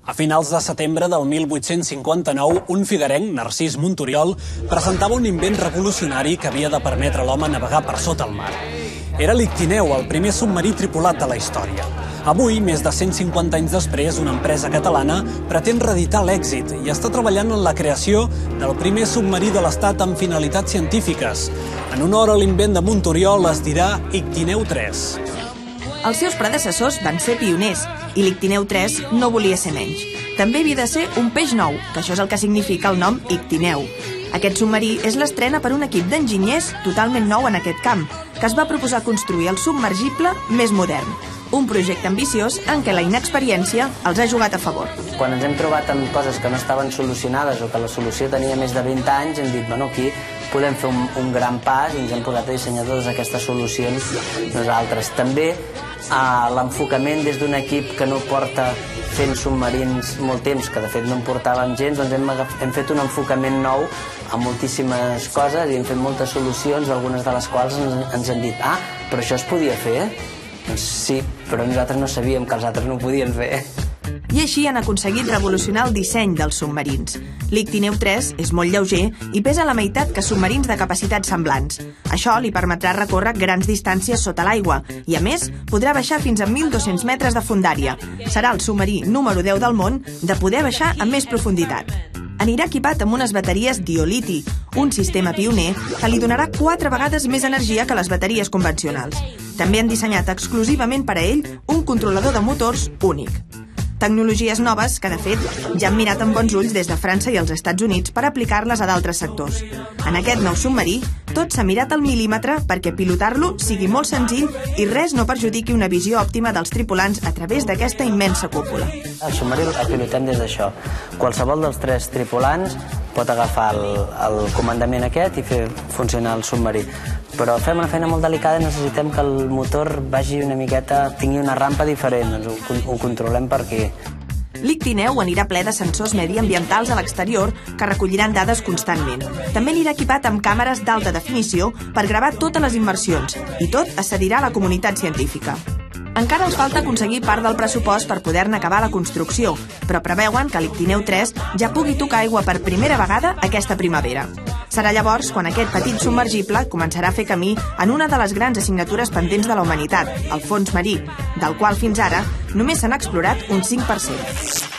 A finals de setembre del 1859, un figuerenc, Narcís Montoriol, presentava un invent revolucionari que havia de permetre a l'home navegar per sota el mar. Era l'Ictineu, el primer submarí tripulat de la història. Avui, més de 150 anys després, una empresa catalana pretén reeditar l'èxit i està treballant en la creació del primer submarí de l'Estat amb finalitats científiques. En honor a l'invent de Montoriol es dirà Ictineu 3. Els seus predecessors van ser pioners i l'Ictineu 3 no volia ser menys. També havia de ser un peix nou, que això és el que significa el nom Ictineu. Aquest submarí és l'estrena per un equip d'enginyers totalment nou en aquest camp, que es va proposar construir el submergible més modern. Un projecte ambiciós en què la inexperiència els ha jugat a favor. Quan ens hem trobat amb coses que no estaven solucionades o que la solució tenia més de 20 anys, hem dit, bueno, aquí podem fer un gran pas i ens hem posat a dissenyar totes aquestes solucions nosaltres. També l'enfocament des d'un equip que no porta fent submarins molt temps, que de fet no en portàvem gens, doncs hem fet un enfocament nou a moltíssimes coses i hem fet moltes solucions, algunes de les quals ens han dit, però això es podia fer? Doncs sí, però nosaltres no sabíem que els altres no ho podien fer. I així han aconseguit revolucionar el disseny dels submarins. L'Ictineu 3 és molt lleuger i pesa la meitat que submarins de capacitats semblants. Això li permetrà recórrer grans distàncies sota l'aigua i, a més, podrà baixar fins a 1.200 metres de fondària. Serà el submarí número 10 del món de poder baixar amb més profunditat. Anirà equipat amb unes bateries Dioliti, un sistema pioner que li donarà 4 vegades més energia que les bateries convencionals. També han dissenyat exclusivament per a ell un controlador de motors únic. Tecnologies noves que, de fet, ja han mirat amb bons ulls des de França i els Estats Units per aplicar-les a d'altres sectors. En aquest nou submarí, tot s'ha mirat al mil·límetre perquè pilotar-lo sigui molt senzill i res no perjudiqui una visió òptima dels tripulants a través d'aquesta immensa cúpula. El submarí el pilotem des d'això. Qualsevol dels 3 tripulants pot agafar el comandament aquest i fer funcionar el submarí. Però fem una feina molt delicada i necessitem que el motor vagi una miqueta, tingui una rampa diferent, doncs ho controlem per aquí. L'Ictineu anirà ple de sensors mediambientals a l'exterior que recolliran dades constantment. També anirà equipat amb càmeres d'alta definició per gravar totes les immersions i tot es cedirà a la comunitat científica. Encara els falta aconseguir part del pressupost per poder-ne acabar la construcció, però preveuen que l'Ictineu 3 ja pugui tocar aigua per primera vegada aquesta primavera. Serà llavors quan aquest petit submergible començarà a fer camí en una de les grans assignatures pendents de la humanitat, el fons marí, del qual fins ara només s'han explorat un 5%.